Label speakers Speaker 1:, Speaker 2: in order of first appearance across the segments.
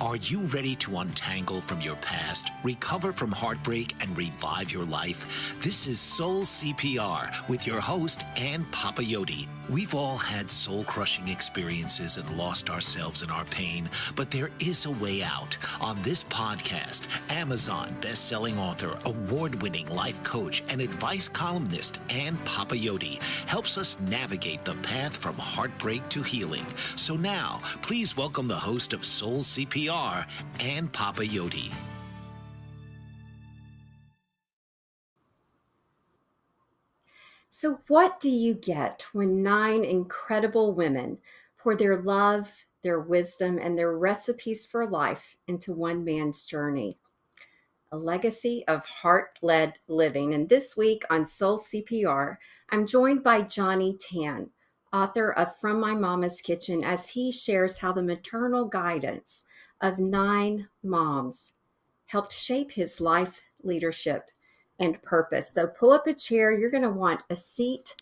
Speaker 1: Are you ready to untangle from your past, recover from heartbreak, and revive your life? This is Soul CPR with your host, Ann Papayoti. We've all had soul-crushing experiences and lost ourselves in our pain, but there is a way out. On this podcast, Amazon best-selling author, award-winning life coach, and advice columnist Ann Papayoti helps us navigate the path from heartbreak to healing. So now, please welcome the host of Soul CPR, Ann Papayoti.
Speaker 2: So, what do you get when 9 incredible women pour their love, their wisdom, and their recipes for life into one man's journey? A legacy of heart-led living. And this week on Soul CPR, I'm joined by Johnny Tan, author of From My Mama's Kitchen, as he shares how the maternal guidance of 9 moms helped shape his life, leadership, and purpose. So pull up a chair. You're going to want a seat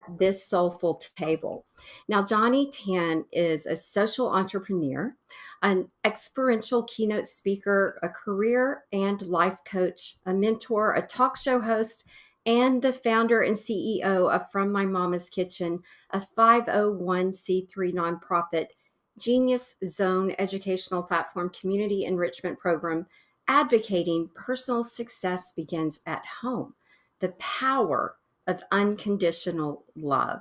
Speaker 2: at this soulful table. Now, Johnny Tan is a social entrepreneur, an experiential keynote speaker, a career and life coach, a mentor, a talk show host, and the founder and CEO of From My Mama's Kitchen, a 501c3 nonprofit Genius Zone educational platform community enrichment program advocating personal success begins at home. The power of unconditional love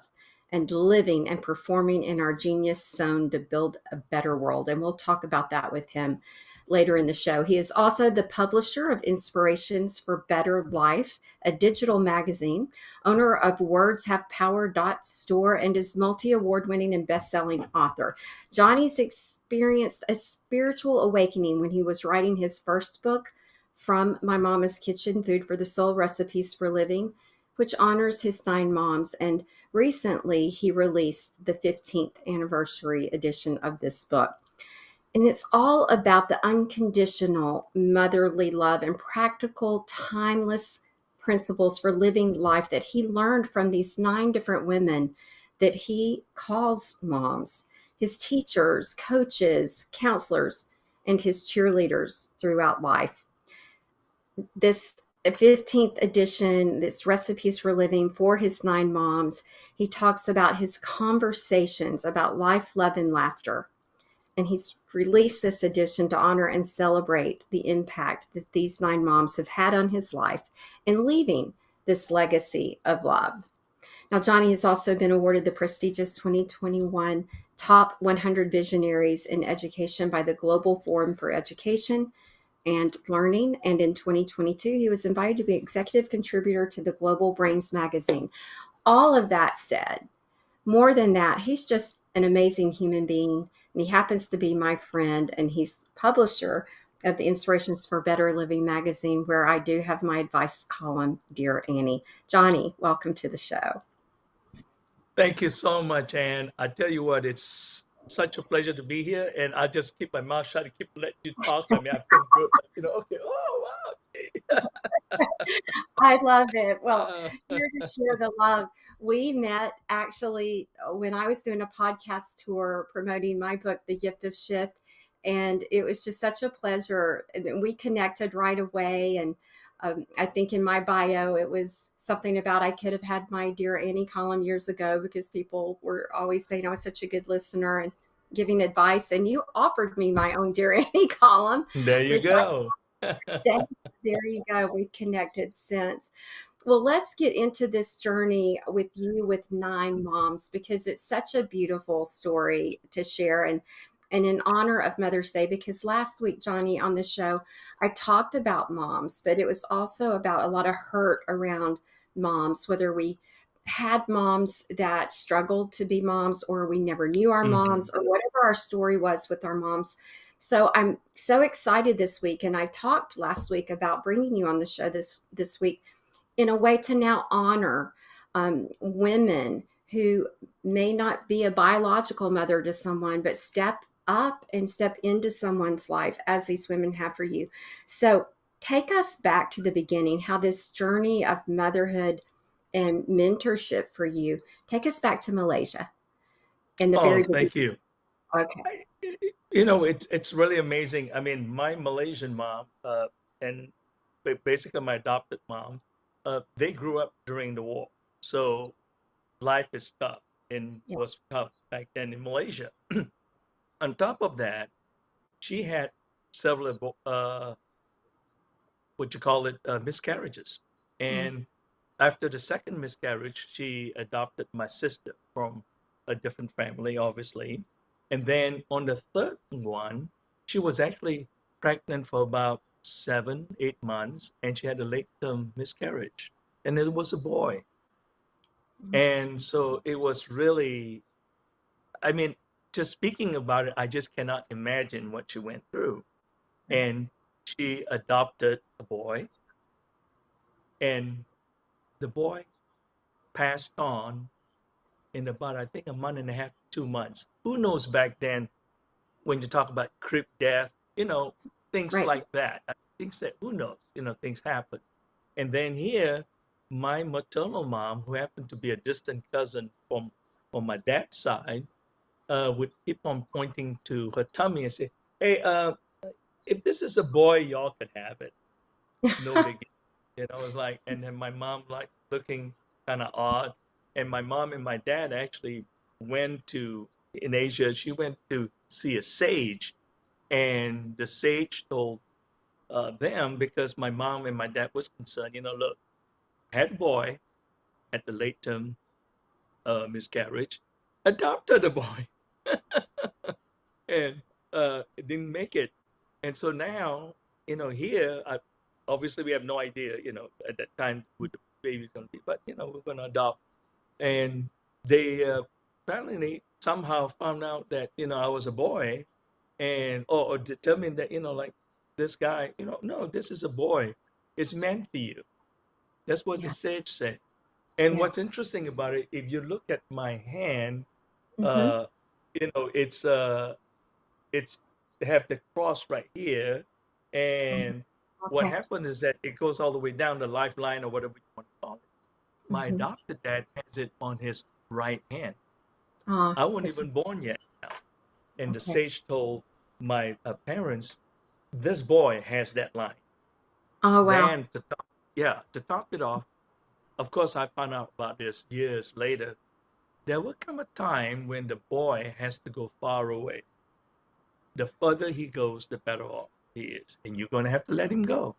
Speaker 2: and living and performing in our genius zone to build a better world. And we'll talk about that with him later in the show. He is also the publisher of Inspirations for Better Life, a digital magazine, owner of Words Have Power Store, and is multi-award winning and best-selling author. Johnny's experienced a spiritual awakening when he was writing his first book, From My Mama's Kitchen, Food for the Soul, Recipes for Living, which honors his 9 moms. And recently he released the 15th anniversary edition of this book. And it's all about the unconditional motherly love and practical, timeless principles for living life that he learned from these 9 different women that he calls moms, his teachers, coaches, counselors, and his cheerleaders throughout life. This 15th edition, this Recipes for Living for his 9 moms, he talks about his conversations about life, love, and laughter. And he's released this edition to honor and celebrate the impact that these 9 moms have had on his life in leaving this legacy of love. Now, Johnny has also been awarded the prestigious 2021 Top 100 Visionaries in Education by the Global Forum for Education and Learning. And in 2022, he was invited to be executive contributor to the Global Brains magazine. All of that said, more than that, he's just an amazing human being. And he happens to be my friend, and he's publisher of the Inspirations for Better Living magazine, where I do have my advice column, Dear Annie. Johnny, welcome to the show.
Speaker 3: Thank you so much, Ann. I tell you what, it's such a pleasure to be here, and I just keep my mouth shut and keep letting you talk. I mean, I feel good. Okay. Oh, wow. Okay.
Speaker 2: I love it. Well, here to share the love. We met actually when I was doing a podcast tour promoting my book, The Gift of Shift. And it was just such a pleasure. And we connected right away. And I think in my bio, it was something about I could have had my Dear Annie column years ago because people were always saying I was such a good listener and giving advice. And you offered me my own Dear Annie column.
Speaker 3: There you go.
Speaker 2: There you go. We've connected since. Well, let's get into this journey with you with 9 moms because it's such a beautiful story to share. And in honor of Mother's Day, because last week, Johnny, on the show, I talked about moms, but it was also about a lot of hurt around moms, whether we had moms that struggled to be moms or we never knew our moms or whatever our story was with our moms. So I'm so excited this week. And I talked last week about bringing you on the show this week in a way to now honor women who may not be a biological mother to someone, but step up and step into someone's life as these women have for you. So take us back to the beginning, how this journey of motherhood and mentorship for you, take us back to Malaysia in the very beginning.
Speaker 3: Thank you.
Speaker 2: Okay.
Speaker 3: It's really amazing. I mean, my Malaysian mom and basically my adopted mom, they grew up during the war, so life is tough and
Speaker 2: Yeah.
Speaker 3: was tough back then in Malaysia. On top of that, she had several what you call it miscarriages,
Speaker 2: Mm,
Speaker 3: and after the second miscarriage, she adopted my sister from a different family, obviously. And then on the third one, she was actually pregnant for about 7, 8 months, and she had a late term miscarriage. And it was a boy.
Speaker 2: mm,
Speaker 3: And so it was really, I mean, just speaking about it, I just cannot imagine what she went through.
Speaker 2: right.
Speaker 3: And she adopted a boy, and the boy passed on in about, I think, a month and a half, 2 months. Who knows back then when you talk about crib death, things
Speaker 2: Right.
Speaker 3: like that. Things that, who knows, things happen. And then here, my maternal mom, who happened to be a distant cousin from my dad's side, would keep on pointing to her tummy and say, "Hey, if this is a boy, y'all could have it. No biggie." It's like, and then my mom like looking kind of odd. And my mom and my dad actually went to in Asia. She went to see a sage, and the sage told them, because my mom and my dad was concerned. Look, had a boy at the late term miscarriage, adopted a boy, and it didn't make it. And so now, here, obviously we have no idea, at that time who the baby's going to be, but we're going to adopt. And they apparently they somehow found out that I was a boy, and or determined that like this guy, no, this is a boy. It's meant for you. That's what the
Speaker 2: Yeah.
Speaker 3: sage said. And
Speaker 2: Yeah.
Speaker 3: what's interesting about it, if you look at my hand,
Speaker 2: Mm-hmm.
Speaker 3: uh, it's have the cross right here, and what
Speaker 2: Okay.
Speaker 3: happened is that it goes all the way down the lifeline or whatever you want to call it. My
Speaker 2: Mm-hmm.
Speaker 3: adopted dad has it on his right hand.
Speaker 2: Oh,
Speaker 3: I wasn't
Speaker 2: it's
Speaker 3: even born yet now. And the
Speaker 2: okay.
Speaker 3: sage told my parents, this boy has that line.
Speaker 2: Oh, wow.
Speaker 3: Then to top it off, of course I found out about this years later. There will come a time when the boy has to go far away. The further he goes, the better off he is, and you're going to have to let him go.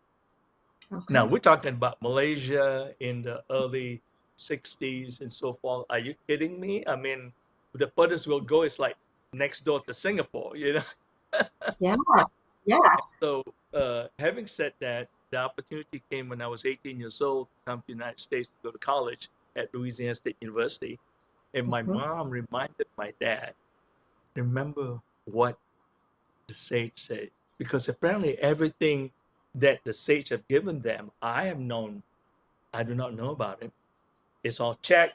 Speaker 3: Now
Speaker 2: Okay.
Speaker 3: we're talking about Malaysia in the early 60s and so forth. Are you kidding me? I mean, the furthest we'll go is like next door to Singapore.
Speaker 2: Yeah. Yeah.
Speaker 3: So, having said that, the opportunity came when I was 18 years old to come to the United States to go to college at Louisiana State University. And my
Speaker 2: Mm-hmm.
Speaker 3: mom reminded my dad, remember what the sage said. Because apparently everything that the sage have given them, I have known, I do not know about it. It's all check,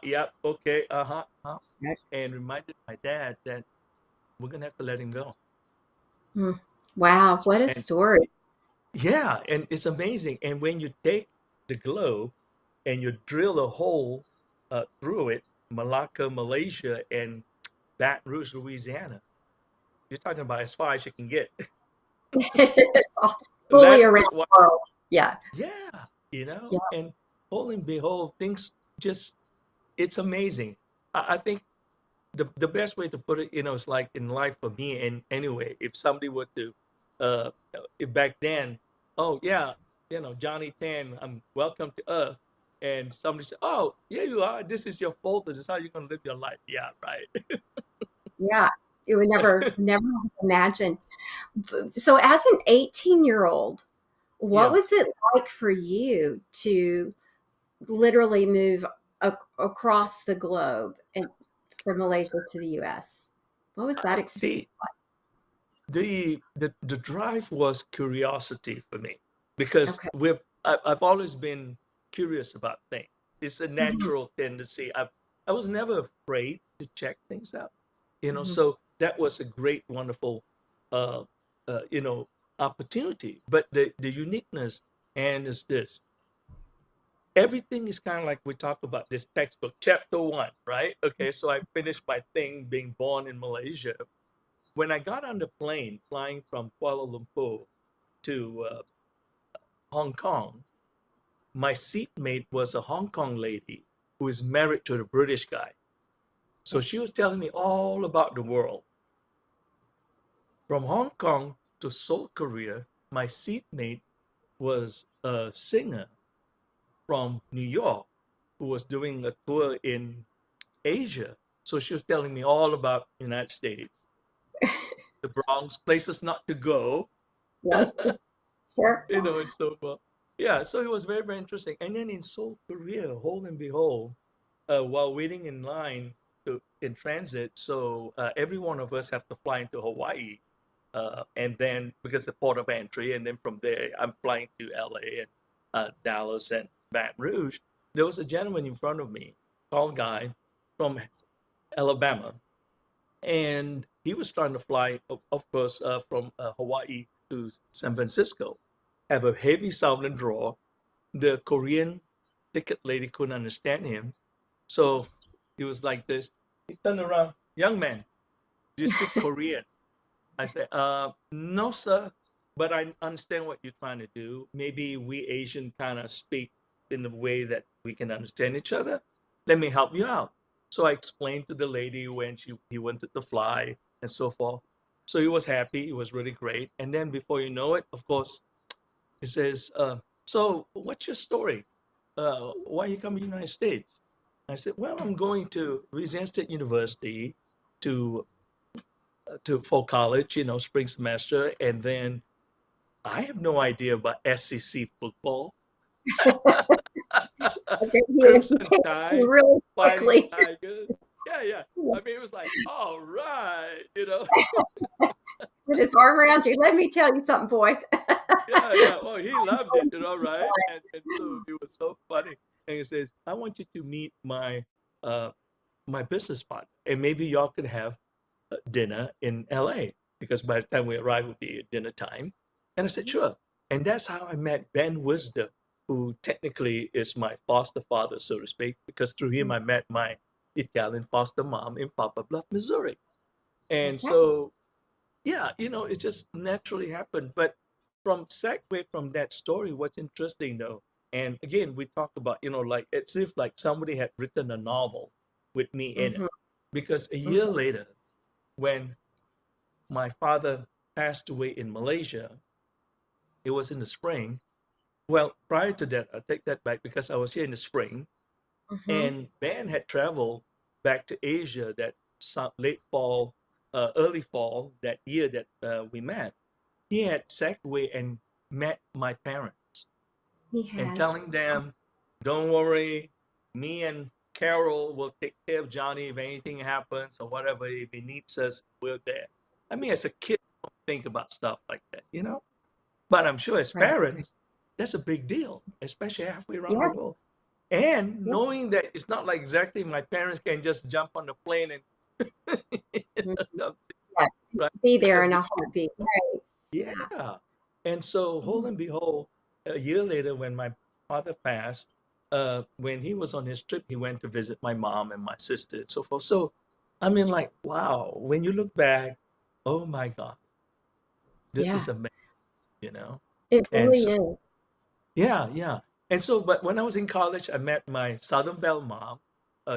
Speaker 3: yep, okay,
Speaker 2: Right.
Speaker 3: and reminded my dad that we're gonna have to let him go.
Speaker 2: Mm. Wow. What a
Speaker 3: And
Speaker 2: story.
Speaker 3: yeah, and it's amazing. And when you take the globe and you drill a hole through it, Malacca, Malaysia, and Baton Rouge, Louisiana, you're talking about as far as you can get.
Speaker 2: It's all fully
Speaker 3: That's
Speaker 2: around
Speaker 3: what,
Speaker 2: the world. Yeah.
Speaker 3: yeah,
Speaker 2: Yeah.
Speaker 3: and whole and behold, things just, it's amazing. I think the best way to put it, is like in life for me. And anyway, if somebody were to, uh, if back then, oh yeah, Johnny Tan, welcome to Earth, and somebody said, oh yeah, you are. This is your fault. This is how you're gonna live your life. Yeah, right.
Speaker 2: Yeah. You would never imagine. So, as an 18-year-old, what
Speaker 3: Yeah.
Speaker 2: was it like for you to literally move across the globe and from Malaysia to the US? What was that experience
Speaker 3: The the drive was curiosity for me, because
Speaker 2: like?
Speaker 3: I've always been curious about things. It's a
Speaker 2: Mhm,
Speaker 3: natural tendency. I was never afraid to check things out,
Speaker 2: mhm.
Speaker 3: so that was a great, wonderful, uh, uh, you know, opportunity. But the uniqueness and is this: everything is kind of like we talk about this textbook, chapter one, right? Okay, so I finished my thing being born in Malaysia, when I got on the plane flying from Kuala Lumpur to Hong Kong, my seatmate was a Hong Kong lady who is married to a British guy. So she was telling me all about the world. From Hong Kong to Seoul, Korea, my seatmate was a singer from New York who was doing a tour in Asia. So she was telling me all about the United States, the Bronx, places not to go,
Speaker 2: Yes, sure.
Speaker 3: and so forth. Yeah, so it was very, very interesting. And then in Seoul, Korea, hold and behold, while waiting in line in transit, so every one of us have to fly into Hawaii, and then because the port of entry, and then from there I'm flying to LA and Dallas and Baton Rouge. There was a gentleman in front of me, tall guy from Alabama, and he was trying to fly, of course, from Hawaii to San Francisco. Have a heavy southern draw. The Korean ticket lady couldn't understand him, so he was like this. He turned around, young man, do you speak Korean? I said, no, sir, but I understand what you're trying to do. Maybe we Asian kind of speak in the way that we can understand each other. Let me help you out. So I explained to the lady when he wanted to fly and so forth. So he was happy. It was really great. And then before you know it, of course, he says, so what's your story? Why you come to the United States? I said, well, I'm going to Louisiana State University to for college, spring semester, and then I have no idea about SEC football.
Speaker 2: I bet he
Speaker 3: Crimson
Speaker 2: educated you
Speaker 3: Tide,
Speaker 2: really
Speaker 3: Fighting
Speaker 2: quickly.
Speaker 3: Tigers. Yeah, yeah. I mean, it was like, all right.
Speaker 2: With his arm around you. Let me tell you something, boy.
Speaker 3: Yeah, yeah. Oh, he loved it, right? And so it was so funny. And he says, I want you to meet uh my business partner, and maybe y'all could have dinner in LA because by the time we arrived would be dinner time. And I said, sure. And that's how I met Ben Wisdom, who technically is my foster father, so to speak, because through him I met my Italian foster mom in Papa Bluff, Missouri. And
Speaker 2: Okay.
Speaker 3: so, yeah, it just naturally happened. But from segue from that story, what's interesting though, and again, we talked about, like it's if like somebody had written a novel with me in it.
Speaker 2: Mm-hmm.
Speaker 3: Because a year
Speaker 2: Mm-hmm.
Speaker 3: later, when my father passed away in Malaysia, it was in the spring. Well, prior to that, I take that back because I was here in the spring,
Speaker 2: Mm-hmm.
Speaker 3: and Ben had traveled back to Asia that late fall, early fall that year that we met. He had sacked away and met my parents
Speaker 2: He
Speaker 3: and
Speaker 2: had.
Speaker 3: telling them, "Don't worry, me and Carol will take care of Johnny if anything happens or whatever. If he needs us, we're there." I mean, as a kid, I don't think about stuff like that. But I'm sure as
Speaker 2: Right.
Speaker 3: parents, that's a big deal, especially halfway around the
Speaker 2: Yeah.
Speaker 3: world. And
Speaker 2: Yeah.
Speaker 3: knowing that it's not like exactly my parents can just jump on the plane and
Speaker 2: Mhm.
Speaker 3: come,
Speaker 2: Yes.
Speaker 3: right?
Speaker 2: Be there
Speaker 3: Because
Speaker 2: in a heartbeat. Right. Yeah.
Speaker 3: yeah. And so, hold
Speaker 2: Mhm.
Speaker 3: and behold, a year later, when my father passed, when he was on his trip, he went to visit my mom and my sister and so forth. So, I mean, like, wow, when you look back, oh my God, this is
Speaker 2: Yeah.
Speaker 3: amazing, you know?
Speaker 2: It
Speaker 3: And
Speaker 2: really
Speaker 3: so,
Speaker 2: is.
Speaker 3: yeah, yeah. And so, but when I was in college, I met my Southern Belle mom.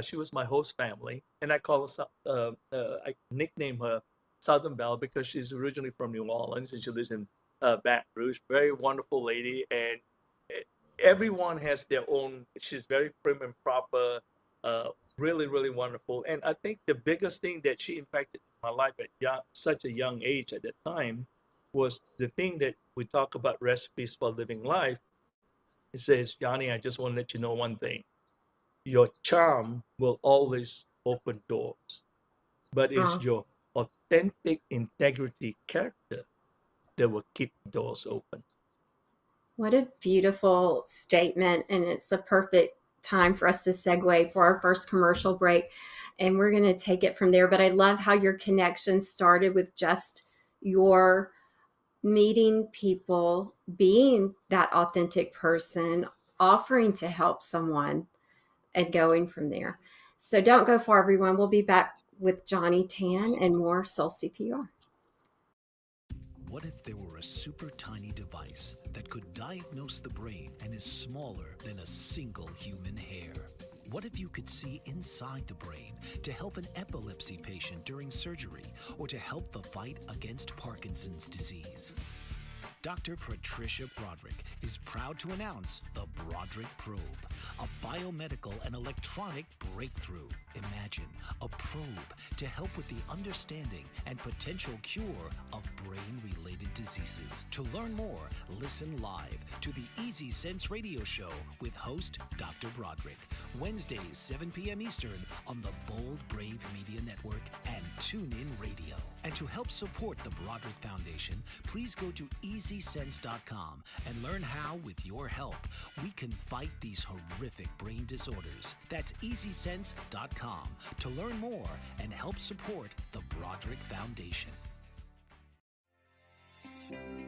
Speaker 3: She was my host family, and I call her, I nickname her Southern Belle because she's originally from New Orleans and she lives in Baton Rouge. Very wonderful lady, and e- everyone has their own. She's very prim and proper, uh, really, really wonderful. And I think the biggest thing that she impacted my life at such a young age at that time was the thing that we talk about recipes for living life. It says, Johnny, I just want to let you know one thing. Your charm will always open doors, but it's
Speaker 2: Oh,
Speaker 3: your authentic integrity character that will keep doors open.
Speaker 2: what a beautiful statement. And it's a perfect time for us to segue for our first commercial break. And we're going to take it from there. But I love how your connection started with just your meeting people, being that authentic person, offering to help someone, and going from there. So don't go far, everyone. We'll be back with Johnny Tan and more Soul CPR.
Speaker 1: What if there were a super tiny device that could diagnose the brain and is smaller than a single human hair? What if you could see inside the brain to help an epilepsy patient during surgery or to help the fight against Parkinson's disease? Dr. Patricia Broderick is proud to announce the Broderick Probe, a biomedical and electronic breakthrough. Imagine a probe to help with the understanding and potential cure of brain-related diseases. To learn more, listen live to the Easy Sense radio show with host Dr. Broderick, Wednesdays 7 p.m. Eastern on the Bold Brave Media Network and TuneIn Radio. And to help support the Broderick Foundation, please go to EasySense.com and learn how, with your help, we can fight these horrific brain disorders. That's EasySense.com to learn more and help support the Broderick Foundation.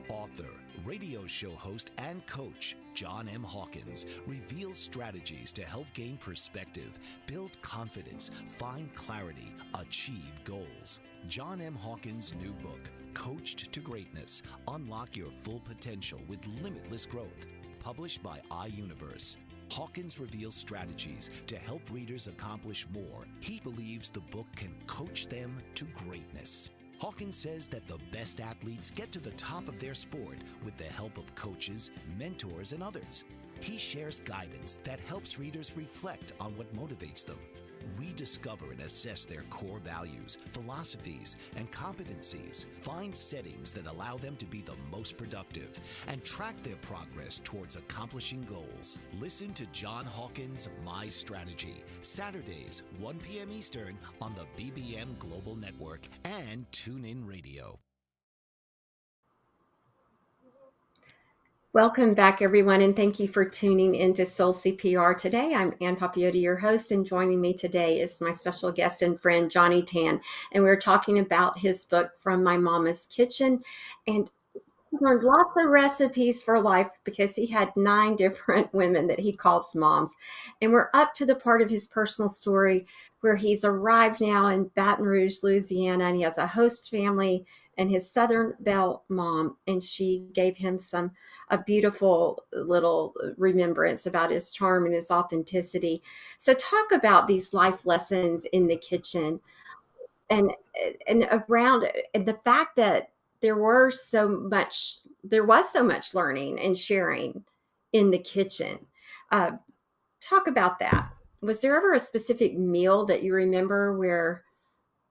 Speaker 1: Author, radio show host, and coach John M. Hawkins reveals strategies to help gain perspective, build confidence, find clarity, achieve goals. John M. Hawkins' new book, Coached to Greatness, Unlock Your Full Potential with Limitless Growth, published by iUniverse. Hawkins reveals strategies to help readers accomplish more. He believes the book can coach them to greatness. Hawkins says that the best athletes get to the top of their sport with the help of coaches, mentors, and others. He shares guidance that helps readers reflect on what motivates them, rediscover and assess their core values, philosophies, and competencies, find settings that allow them to be the most productive, and track their progress towards accomplishing goals. Listen to John Hawkins' My Strategy, Saturdays, 1 p.m. Eastern on the BBM Global Network and TuneIn Radio.
Speaker 2: Welcome back, everyone, and thank you for tuning into Soul CPR today. I'm Ann Papayotti, your host, and joining me today is my special guest and friend, Johnny Tan, and we're talking about his book, From My Mama's Kitchen, and he learned lots of recipes for life because he had 9 different women that he calls moms, and we're up to the part of his personal story where he's arrived now in Baton Rouge, Louisiana, and he has a host family and his Southern Belle mom, and she gave him a beautiful little remembrance about his charm and his authenticity. So talk about these life lessons in the kitchen and around it, and the fact that there was so much learning and sharing in the kitchen. Uh, Talk about that. Was there ever a specific meal that you remember where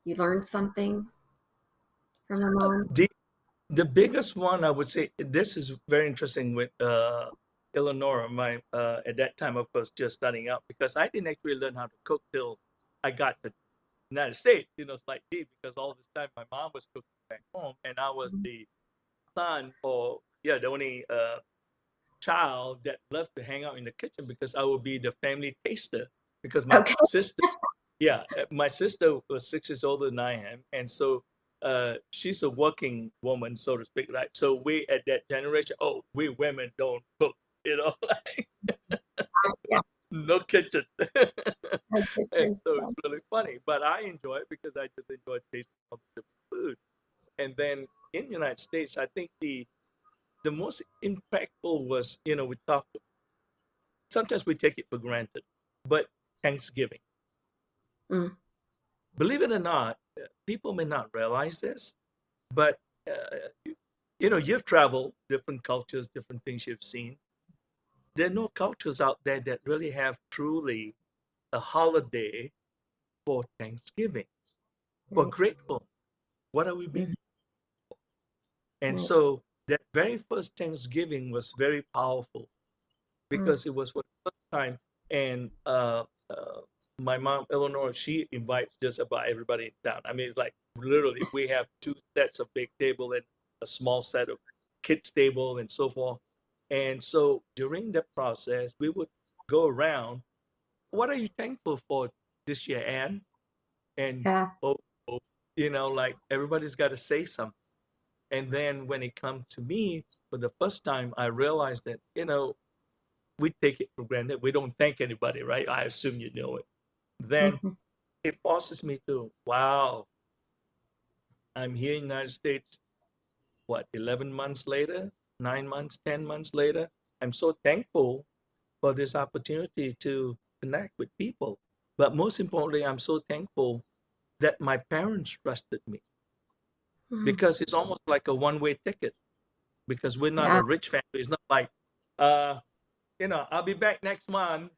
Speaker 2: you learned something from your mom?
Speaker 3: The biggest one I would say, this is very interesting with Eleanor, my at that time, of course, just starting out, because I didn't actually learn how to cook till I got to the United States, like me, because all this time my mom was cooking back home, and I was the son, or the only child that loved to hang out in the kitchen because I would be the family taster. Because
Speaker 2: Okay.
Speaker 3: my sister was 6 years older than I am, and so she's a working woman, so to speak. Right? So we at that generation, we women don't cook, like
Speaker 2: Yeah.
Speaker 3: no kitchen. And
Speaker 2: Okay.
Speaker 3: so it's really funny, but I enjoy it because I just enjoy tasting all the different food. And then in the United States, I think the most impactful was, we talk, sometimes we take it for granted, but Thanksgiving.
Speaker 2: Mm.
Speaker 3: Believe it or not, people may not realize this, but you've traveled different cultures, different things you've seen. There are no cultures out there that really have truly a holiday for Thanksgiving. For
Speaker 2: Right.
Speaker 3: grateful, what are we being?
Speaker 2: Mm.
Speaker 3: And
Speaker 2: Right.
Speaker 3: so that very first Thanksgiving was very powerful
Speaker 2: Mm.
Speaker 3: because it was for the first time. And my mom, Eleanor, she invites just about everybody in town. I mean, it's like literally we have 2 sets of big table and a small set of kids table and so forth. And so during the process, we would go around. What are you thankful for this year, Anne? And
Speaker 2: Yeah.
Speaker 3: oh, oh, like everybody's got to say something. And then when it comes to me, for the first time, I realized that, we take it for granted. We don't thank anybody, right? I assume you know it. Then
Speaker 2: Mhm.
Speaker 3: it forces me to, wow, I'm here in the United States. 11 months later, 9 months, 10 months later. I'm so thankful for this opportunity to connect with people. But most importantly, I'm so thankful that my parents trusted me,
Speaker 2: Mm.
Speaker 3: because it's almost like a one-way ticket, because we're not
Speaker 2: Yeah.
Speaker 3: a rich family. It's not like, uh, I'll be back next month.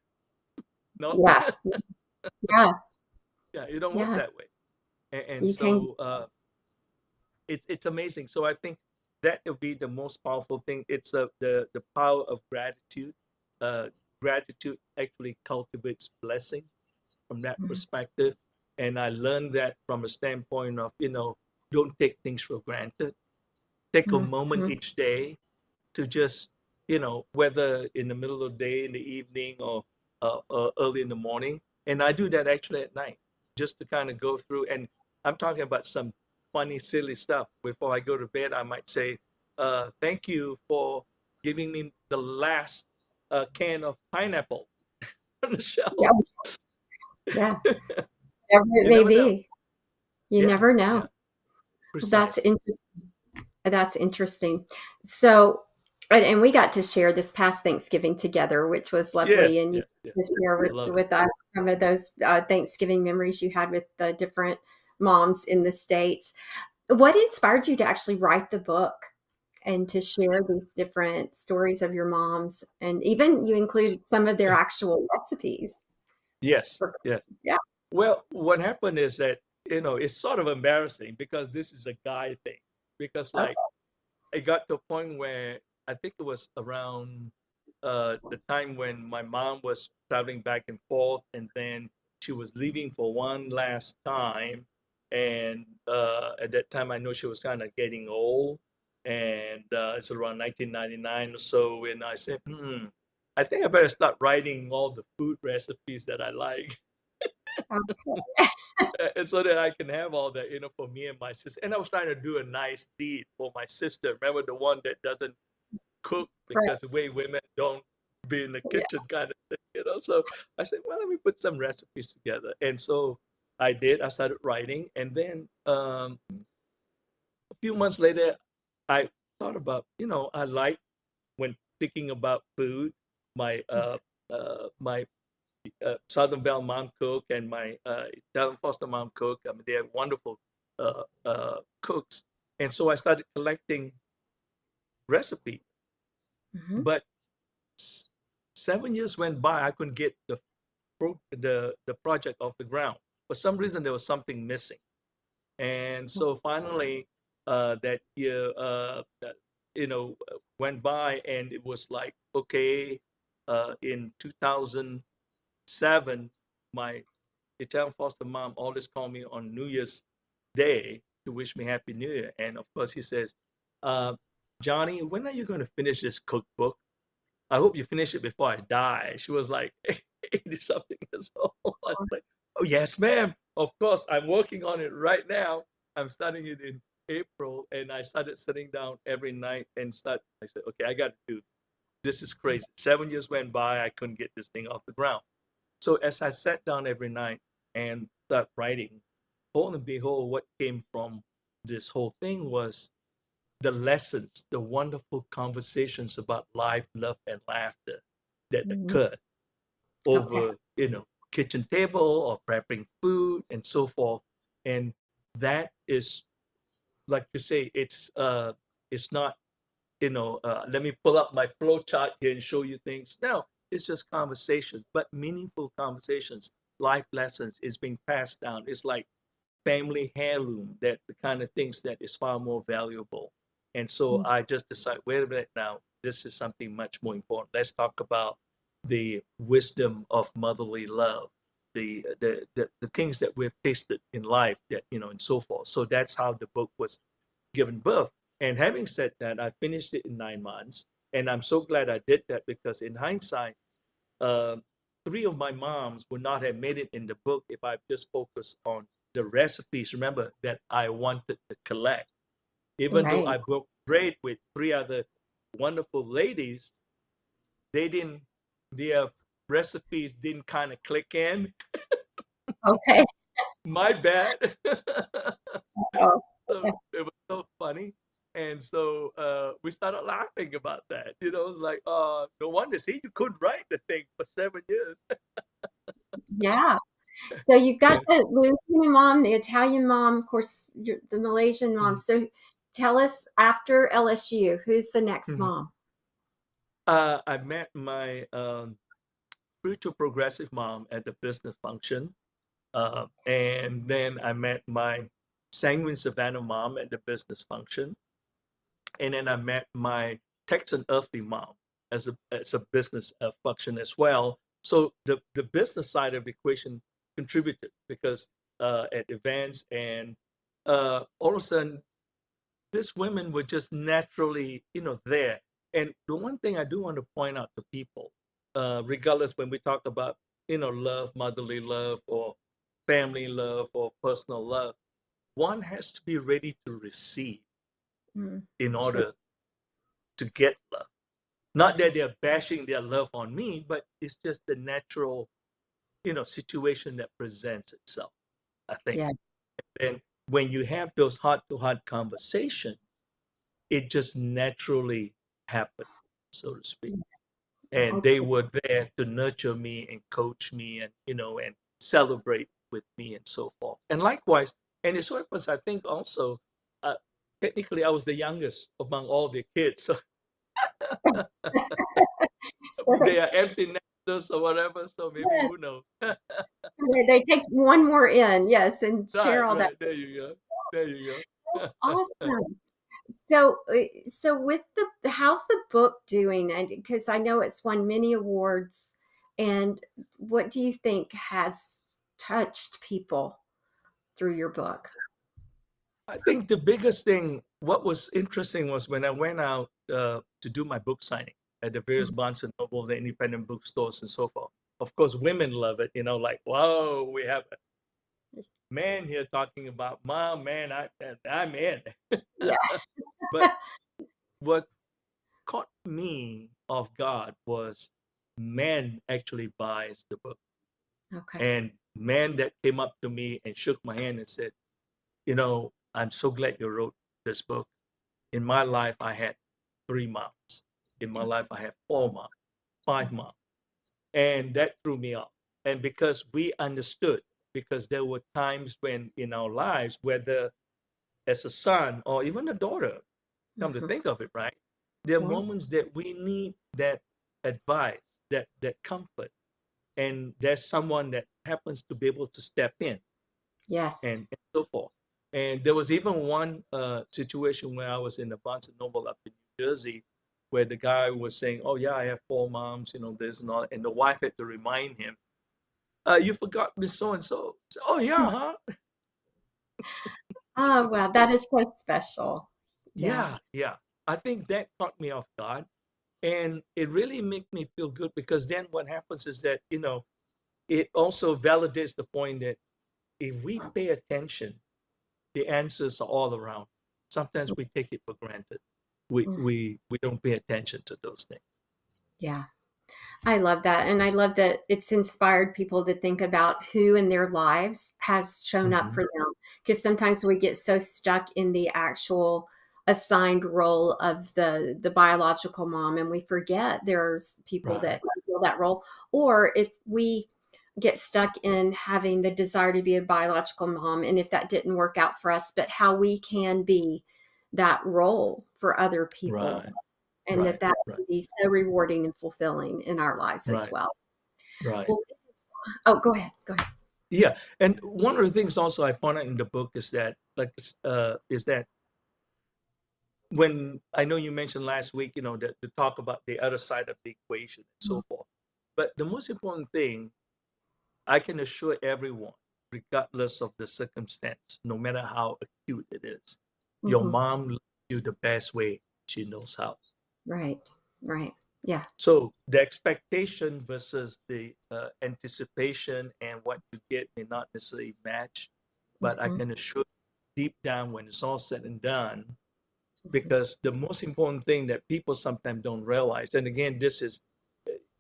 Speaker 3: No,
Speaker 2: Yeah. Yeah.
Speaker 3: yeah, you don't work
Speaker 2: Yeah.
Speaker 3: that way. And
Speaker 2: You can.
Speaker 3: so it's amazing. So I think that will be the most powerful thing. It's the power of gratitude. Uh, Gratitude actually cultivates blessing from that
Speaker 2: Mm.
Speaker 3: perspective. And I learned that from a standpoint of, don't take things for granted. Take a moment
Speaker 2: Mhm.
Speaker 3: each day to just, whether in the middle of the day, in the evening, or early in the morning. And I do that actually at night, just to kind of go through. And I'm talking about some funny, silly stuff. Before I go to bed, I might say, thank you for giving me the last can of pineapple on the
Speaker 2: Yeah.
Speaker 3: shelf.
Speaker 2: Yeah. Whatever it
Speaker 3: You
Speaker 2: may
Speaker 3: never know.
Speaker 2: be, you
Speaker 3: Yeah,
Speaker 2: never know.
Speaker 3: yeah,
Speaker 2: Well, that's
Speaker 3: precisely.
Speaker 2: interesting. That's interesting. So, and we got to share this past Thanksgiving together, which was lovely.
Speaker 3: Yes,
Speaker 2: And you
Speaker 3: yes, yes.
Speaker 2: to share
Speaker 3: I love it.
Speaker 2: with us some of those Thanksgiving memories you had with the different moms in the States. What inspired you to actually write the book and to share these different stories of your moms? And even you included some of their actual recipes.
Speaker 3: Yes,
Speaker 2: For,
Speaker 3: yes.
Speaker 2: yeah.
Speaker 3: Well, what happened is that, it's sort of embarrassing, because this is a guy thing. Because,
Speaker 2: Okay.
Speaker 3: like, it got to a point where I think it was around the time when my mom was traveling back and forth, and then she was leaving for one last time. And at that time, I know she was kind of getting old, and it's around 1999 or so. And I said, I think I better start writing all the food recipes that I like.
Speaker 2: Okay.
Speaker 3: And so that I can have all that, for me and my sister. And I was trying to do a nice deed for my sister. Remember, the one that doesn't cook,
Speaker 2: Right.
Speaker 3: because the way women don't be in the
Speaker 2: Yeah.
Speaker 3: kitchen kind of thing. So I said, well, let me put some recipes together. And so I did. I started writing, and then a few months later, I thought about, I like, when thinking about food, my my Southern Belle mom cook, and my Italian foster mom cook. I mean, they're wonderful cooks. And so I started collecting recipes.
Speaker 2: Mhm.
Speaker 3: But 7 years went by, I couldn't get the project off the ground. For some reason, there was something missing. And so finally, that year, went by, and it was like, okay, in 2007, my Italian foster mom always called me on New Year's Day to wish me Happy New Year. And of course, he says, uh, Johnny, when are you going to finish this cookbook? I hope you finish it before I die. She was like 80 something years old. I was like, oh, yes, ma'am. Of course, I'm working on it right now. I'm starting it in April. And I started sitting down every night I said, okay, I got to do this. Is crazy. 7 years went by. I couldn't get this thing off the ground. So as I sat down every night and started writing, lo and behold, what came from this whole thing was the lessons, the wonderful conversations about life, love, and laughter that
Speaker 2: Mhm.
Speaker 3: occurred
Speaker 2: Okay.
Speaker 3: over, kitchen table or prepping food and so forth. And that is, like you say, it's not, let me pull up my flow chart here and show you things. No, it's just conversations, but meaningful conversations, life lessons is being passed down. It's like family heirloom, that the kind of things that is far more valuable. And so
Speaker 2: Mm.
Speaker 3: I just decided, wait a minute now, this is something much more important. Let's talk about the wisdom of motherly love, the things that we've tasted in life, that, and so forth. So that's how the book was given birth. And having said that, I finished it in 9 months. And I'm so glad I did that, because in hindsight, uh, three of my moms would not have made it in the book if I just focused on the recipes. Remember that I wanted to collect. Even though
Speaker 2: Right.
Speaker 3: I broke bread with three other wonderful ladies, they didn't, their recipes didn't kind of click in.
Speaker 2: Okay.
Speaker 3: My bad.
Speaker 2: Oh,
Speaker 3: So it was so funny. And so we started laughing about that. It's like, no wonder, see, you could write the thing for 7 years.
Speaker 2: Yeah. So you've got the Louisiana mom, the Italian mom, of course, the Malaysian mom.
Speaker 3: Mhm.
Speaker 2: So tell us, after LSU, who's the next
Speaker 3: Mhm.
Speaker 2: mom?
Speaker 3: I met my spiritual progressive mom at the business function. And then I met my sanguine Savannah mom at the business function. And then I met my Texan earthly mom as a business function as well. So the business side of the equation contributed because at events and all of a sudden these women were just naturally there. And the one thing I do want to point out to people, regardless when we talk about love, motherly love, or family love, or personal love, one has to be ready to receive
Speaker 2: Mm,
Speaker 3: in
Speaker 2: true.
Speaker 3: order to get love. Not that they're bashing their love on me, but it's just the natural, situation that presents itself, I think.
Speaker 2: Yeah.
Speaker 3: And when you have those heart-to-heart conversations, it just naturally happened, so to speak. And
Speaker 2: Okay.
Speaker 3: they were there to nurture me and coach me and, and celebrate with me and so forth. And likewise, and it so happens, I think also, uh, technically I was the youngest among all the kids. So
Speaker 2: So
Speaker 3: they are empty nesters or whatever. So maybe, who knows?
Speaker 2: they take one more in, yes, and share
Speaker 3: Right,
Speaker 2: all that.
Speaker 3: right. There you go. There you go.
Speaker 2: Awesome. So with how's the book doing? And because I know it's won many awards, and what do you think has touched people through your book?
Speaker 3: I think the biggest thing, what was interesting was when I went out to do my book signing at the various
Speaker 2: Mhm.
Speaker 3: Barnes and Nobles, the independent bookstores, and so forth. Of course, women love it. Like, whoa, we have a man here talking about mom, man, I'm in.
Speaker 2: Yeah.
Speaker 3: But what caught me off guard was man actually buys the book,
Speaker 2: Okay.
Speaker 3: and man that came up to me and shook my hand and said, I'm so glad you wrote this book. In my life, I had 3 moms. In my
Speaker 2: Okay.
Speaker 3: life, I had 4 moms, 5 moms. And that threw me off. And because we understood, because there were times when in our lives, whether as a son or even a daughter, come to
Speaker 2: Mhm.
Speaker 3: think of it, right? There are
Speaker 2: Right.
Speaker 3: moments that we need that advice, that comfort. And there's someone that happens to be able to step in
Speaker 2: Yes.
Speaker 3: and so forth. And there was even one situation where I was in a Barnes and Noble up in New Jersey, where the guy was saying, "Oh yeah, I have 4 moms, this and all," and the wife had to remind him, "You forgot Miss So and So." Oh yeah, huh?
Speaker 2: Oh, wow, that is so special. Yeah.
Speaker 3: Yeah, yeah. I think that caught me off guard, and it really made me feel good because then what happens is that it also validates the point that if we pay attention, the answers are all around. Sometimes we take it for granted. We
Speaker 2: Mm,
Speaker 3: we we don't pay attention to those things.
Speaker 2: yeah. I love that. And I love that it's inspired people to think about who in their lives has shown up
Speaker 3: Hmm.
Speaker 2: for them. Because sometimes we get so stuck in the actual assigned role of the biological mom, and we forget there's people
Speaker 3: Right,
Speaker 2: that fill that role. Or if we get stuck in having the desire to be a biological mom, and if that didn't work out for us, but how we can be that role for other people,
Speaker 3: right,
Speaker 2: and
Speaker 3: right,
Speaker 2: that
Speaker 3: right,
Speaker 2: can be so rewarding and fulfilling in our lives as
Speaker 3: right,
Speaker 2: well.
Speaker 3: right.
Speaker 2: Well, oh, go ahead. Go ahead.
Speaker 3: Yeah, and one of the things also I point out in the book is that, like, is that when I know you mentioned last week, that to talk about the other side of the equation and so forth. But the most important thing I can assure everyone, regardless of the circumstance, no matter how acute it is, your
Speaker 2: Mm-hmm.
Speaker 3: mom loves you the best way she knows how.
Speaker 2: Right. Right. Yeah.
Speaker 3: So the expectation versus the anticipation and what you get may not necessarily match, but I
Speaker 2: Mm-hmm.
Speaker 3: can assure you deep down when it's all said and done,
Speaker 2: Mm-hmm.
Speaker 3: because the most important thing that people sometimes don't realize, and again, this is,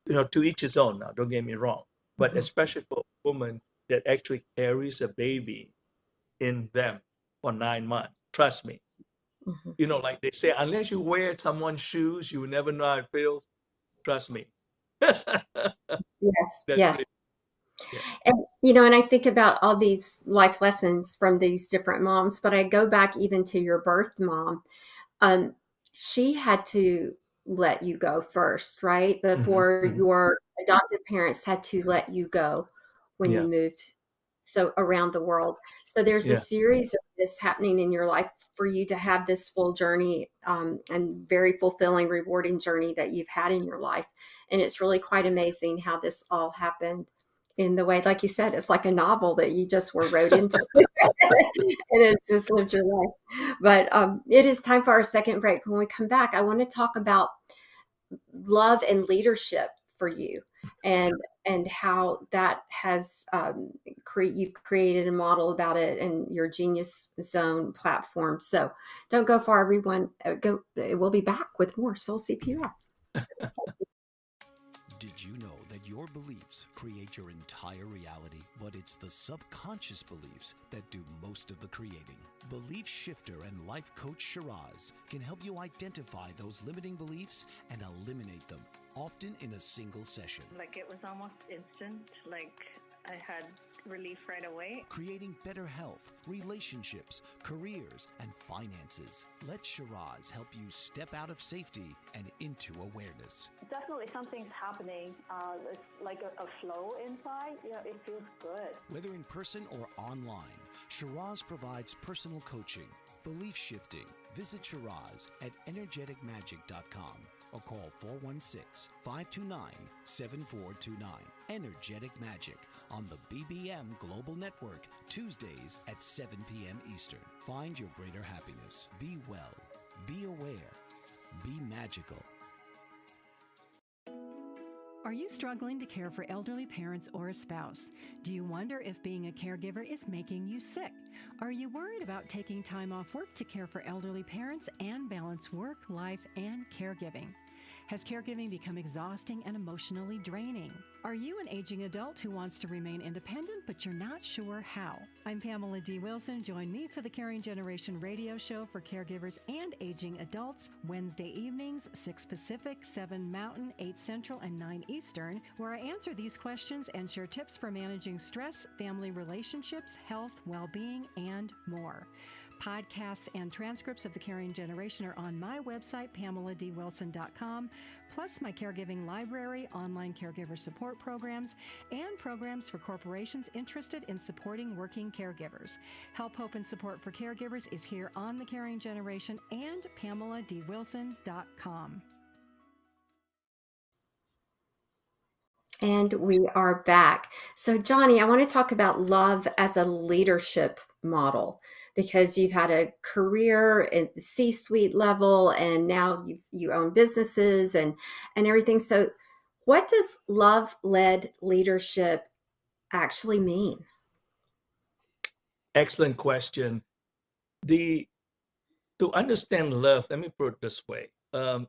Speaker 3: to each his own now, don't get me wrong, but
Speaker 2: Mm-hmm.
Speaker 3: especially for a woman that actually carries a baby in them for 9 months, trust me,
Speaker 2: Mhm.
Speaker 3: You know, like they say, unless you wear someone's shoes, you will never know how it feels. Trust me.
Speaker 2: Yes,
Speaker 3: That's
Speaker 2: yes.
Speaker 3: really, yeah.
Speaker 2: And and I think about all these life lessons from these different moms, but I go back even to your birth mom. Um, she had to let you go first, right?
Speaker 3: Hmm.
Speaker 2: Before
Speaker 3: Hmm.
Speaker 2: your adoptive parents had to let you go when you
Speaker 3: Yeah.
Speaker 2: moved so around the world. So there's a
Speaker 3: Yeah.
Speaker 2: series of this happening in your life for you to have this full journey, and very fulfilling, rewarding journey that you've had in your life. And it's really quite amazing how this all happened in the way, like you said, it's like a novel that you just were wrote into. And it's just lived your life. But it is time for our second break. When we come back, I want to talk about love and leadership for you, and how that has you've created a model about it in your Genius Zone platform. So don't go far, everyone. We'll be back with more Soul CPR.
Speaker 1: Did you know that your beliefs create your entire reality, but it's the subconscious beliefs that do most of the creating? Belief shifter and life coach Shiraz can help you identify those limiting beliefs and eliminate them, often in a single session.
Speaker 4: Like it was almost instant, like I had relief right away.
Speaker 1: Creating better health, relationships, careers, and finances. Let Shiraz help you step out of safety and into awareness.
Speaker 5: Definitely something's happening. It's like a flow inside. Yeah, it feels good.
Speaker 1: Whether in person or online, Shiraz provides personal coaching, belief shifting. Visit Shiraz at energeticmagic.com or call 416-529-7429. Energetic Magic on the BBM Global Network, Tuesdays at 7 p.m. Eastern. Find your greater happiness. Be well. Be aware. Be magical.
Speaker 6: Are you struggling to care for elderly parents or a spouse? Do you wonder if being a caregiver is making you sick? Are you worried about taking time off work to care for elderly parents and balance work, life, and caregiving? Has caregiving become exhausting and emotionally draining? Are you an aging adult who wants to remain independent but you're not sure how? I'm Pamela D. Wilson. Join me for the Caring Generation radio show for caregivers and aging adults, Wednesday evenings, 6 Pacific, 7 Mountain, 8 Central, and 9 Eastern, where I answer these questions and share tips for managing stress, family relationships, health, well-being, and more. Podcasts and transcripts of The Caring Generation are on my website, PamelaDWilson.com, plus my caregiving library, online caregiver support programs, and programs for corporations interested in supporting working caregivers. Help, hope, and support for caregivers is here on The Caring Generation and PamelaDWilson.com.
Speaker 2: And we are back. So, Johnny, I want to talk about love as a leadership model, because you've had a career at the C-suite level, and now you own businesses and everything. So, what does love-led leadership actually mean?
Speaker 3: Excellent question. The To understand love, let me put it this way. From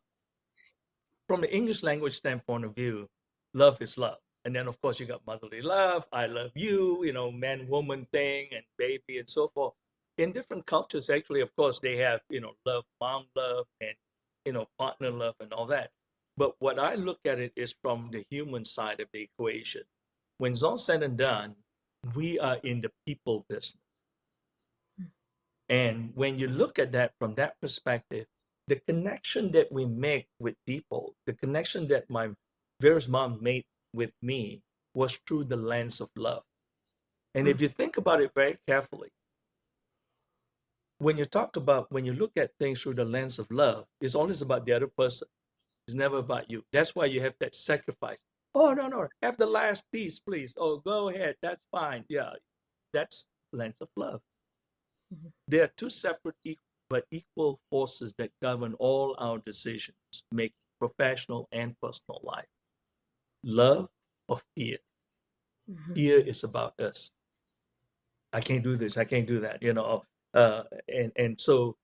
Speaker 3: the English language standpoint of view, love is love. And then, of course, you got motherly love, I love you, man, woman thing, and baby, and so forth. In different cultures, actually, of course, they have, love, mom love, and, partner love, and all that. But what I look at it is from the human side of the equation. When it's all said and done, we are in the people business. And when you look at that from that perspective, the connection that we make with people, the connection that my Vera's mom made with me was through the lens of love. And if you think about it very carefully, when you look at things through the lens of love, it's always about the other person. It's never about you. That's why you have that sacrifice. Oh, no, no, have the last piece, please. Oh, go ahead. That's fine. Yeah, that's lens of love.
Speaker 2: Mhm.
Speaker 3: There are two separate but equal forces that govern all our decisions, make professional and personal life. Love or fear.
Speaker 2: Mhm.
Speaker 3: Fear is about us. I can't do this. I can't do that. And so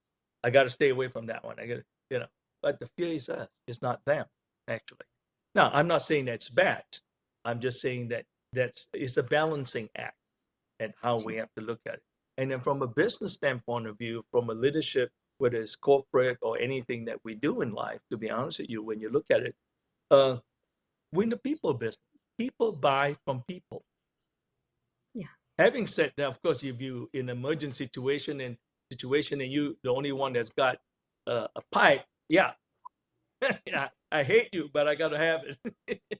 Speaker 3: I got to stay away from that one. I got to, but the fear is us. It's not them, actually. Now, I'm not saying that's bad. I'm just saying that it's a balancing act and how we have to look at it. And then from a business standpoint of view, from a leadership whether it's corporate or anything that we do in life, to be honest with you, when you look at it, we're in the people business. People buy from people.
Speaker 2: Yeah.
Speaker 3: Having said that, of course, if you in an emergency situation and you the only one that's got a pipe, yeah, yeah, I hate you, but I gotta have it.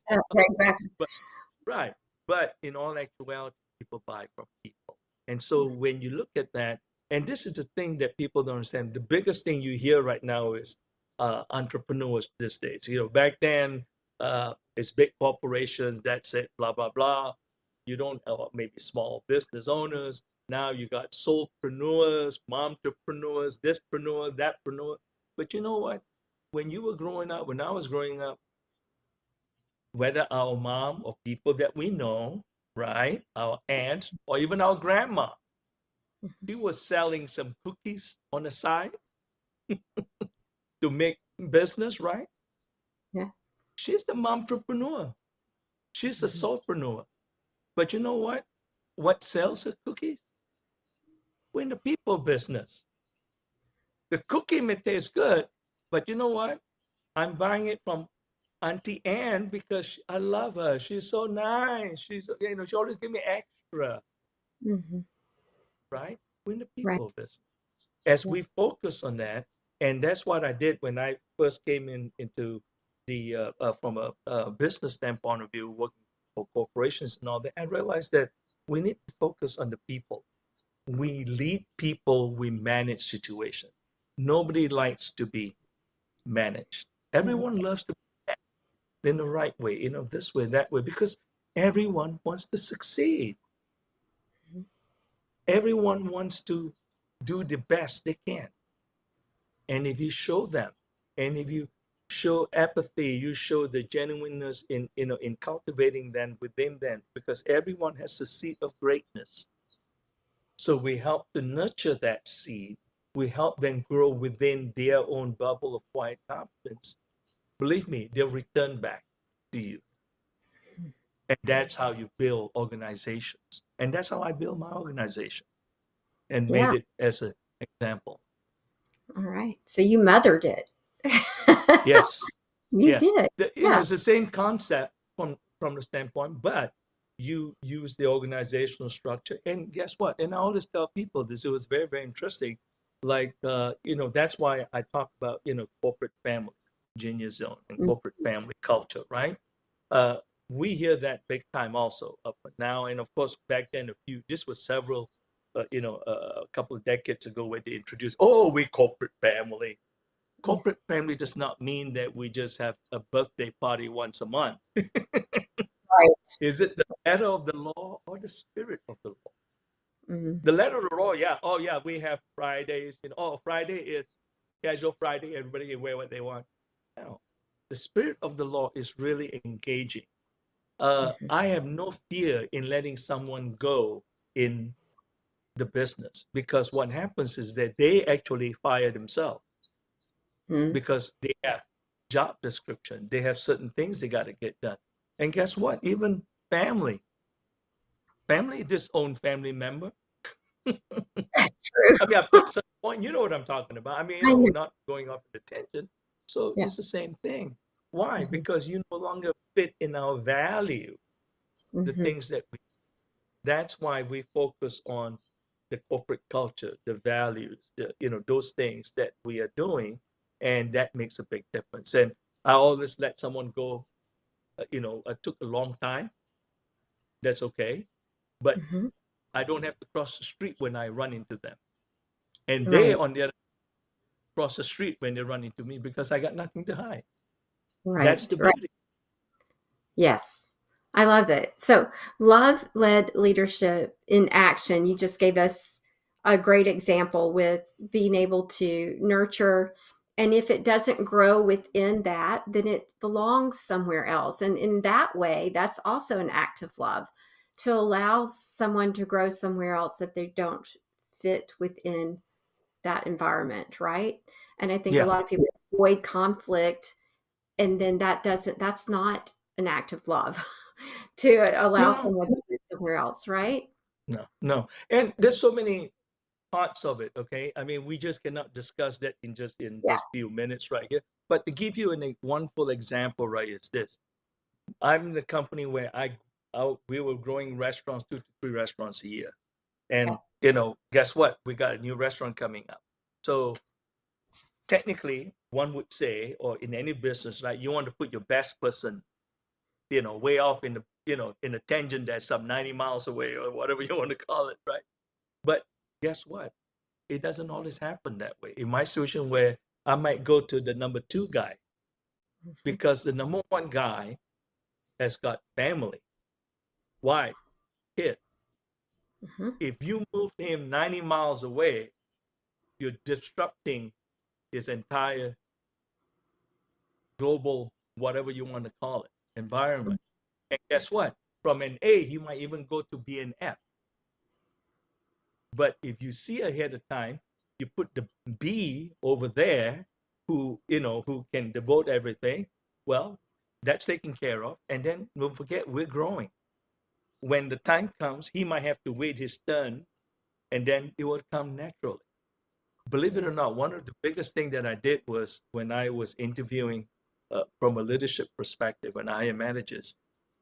Speaker 2: Exactly.
Speaker 3: But right, but in all actuality, people buy from people, and so when you look at that, and this is the thing that people don't understand. The biggest thing you hear right now is entrepreneurs these days. Back then, it's big corporations. That's it. Blah blah blah. You don't maybe small business owners. Now you got soulpreneurs, momtrepreneurs, thispreneur, thatpreneur. But you know what? When you were growing up, when I was growing up, whether our mom or people that we know, right, our aunts or even our grandma, she was selling some cookies on the side to make business, right?
Speaker 2: Yeah.
Speaker 3: She's the momtrepreneur. She's the soulpreneur. But you know what? What sells her cookies? We're in the people business. The cookie may taste good, but you know what? I'm buying it from Auntie Anne because I love her. She's so nice. She always give me extra,
Speaker 2: Mm-hmm.
Speaker 3: right? We're in the
Speaker 2: Right.
Speaker 3: people business. As
Speaker 2: Yeah.
Speaker 3: we focus on that, and that's what I did when I first came into the from a business standpoint of view, working for corporations and all that. I realized that we need to focus on the people. We lead people, we manage situations. Nobody likes to be managed.
Speaker 2: Mhm.
Speaker 3: Everyone loves to be in the right way, this way, that way, because everyone wants to succeed.
Speaker 2: Mhm.
Speaker 3: Everyone wants to do the best they can. And if you show them, and if you show apathy, you show the genuineness in cultivating them within them, because everyone has a seed of greatness. So we help to nurture that seed. We help them grow within their own bubble of quiet confidence. Believe me, they'll return back to you. And that's how you build organizations. And that's how I build my organization and made
Speaker 2: Yeah.
Speaker 3: it as an example.
Speaker 2: All right. So you mothered it.
Speaker 3: Yes,
Speaker 2: You
Speaker 3: yes.
Speaker 2: did. Yeah.
Speaker 3: It's the same concept from the standpoint, but you use the organizational structure. And guess what? And I always tell people this. It was very, very interesting. Like, that's why I talk about corporate family, Virginia zone, and
Speaker 2: Mm.
Speaker 3: corporate family culture, right? Uh, we hear that big time also up now, and of course back then this was several, a couple of decades ago where they introduced, oh, we corporate family.
Speaker 2: Yeah.
Speaker 3: Corporate family does not mean that we just have a birthday party once a month.
Speaker 2: Right.
Speaker 3: Is it the letter of the law or the spirit of the law?
Speaker 2: Mm.
Speaker 3: The letter of the law, yeah. Oh, yeah, we have Fridays. Oh, Friday is casual Friday. Everybody can wear what they want. No. The spirit of the law is really engaging.
Speaker 2: Mhm.
Speaker 3: I have no fear in letting someone go in the business, because what happens is that they actually fire themselves
Speaker 2: Mm.
Speaker 3: because they have job description, they have certain things they got to get done. And guess what? Even family disown family member.
Speaker 2: True.
Speaker 3: I mean, up to a certain point, you know what I'm talking about. I mean,
Speaker 2: I know.
Speaker 3: not going off the tangent. So
Speaker 2: Yeah.
Speaker 3: it's the same thing. Why?
Speaker 2: Mhm.
Speaker 3: Because you no longer fit in our value, the
Speaker 2: Mhm.
Speaker 3: things that we. That's why we focus on the corporate culture, the values, those things that we are doing, and that makes a big difference. And I always let someone go. It took a long time. That's okay, but
Speaker 2: Mhm.
Speaker 3: I don't have to cross the street when I run into them, and they
Speaker 2: Right.
Speaker 3: on the other cross the street when they run into me because I got nothing to hide. That's
Speaker 2: Right.
Speaker 3: the
Speaker 2: Right.
Speaker 3: beauty.
Speaker 2: Yes. I love it. So, love led leadership in action. You just gave us a great example with being able to nurture. And if it doesn't grow within that, then it belongs somewhere else. And in that way, that's also an act of love to allow someone to grow somewhere else if they don't fit within that environment. Right. And I think a
Speaker 3: Yeah.
Speaker 2: lot of people avoid conflict, and then that's not an act of love to allow
Speaker 3: No,
Speaker 2: someone to be somewhere else, right?
Speaker 3: no, no. And there's so many. parts of it. Okay, I mean, we just cannot discuss that in just
Speaker 2: Yeah.
Speaker 3: few minutes right here. But to give you one full example, right, is this: I'm in the company where we were growing restaurants, 2 to 3 restaurants a year, and guess what? We got a new restaurant coming up. So technically, one would say, or in any business, right, you want to put your best person, way off in the, in a tangent that's some 90 miles away or whatever you want to call it, right? But guess what? It doesn't always happen that way. In my situation, where I might go to the number 2 guy because the number 1 guy has got family, wife, kid.
Speaker 2: Mm-hmm.
Speaker 3: If you move him 90 miles away, you're disrupting his entire global, whatever you want to call it, environment. And guess what? From an A, he might even go to B and F. But if you see ahead of time, you put the B over there, who can devote everything. Well, that's taken care of. And then don't forget, we're growing. When the time comes, he might have to wait his turn, and then it will come naturally. Believe it or not, one of the biggest things that I did was when I was interviewing from a leadership perspective and hire managers,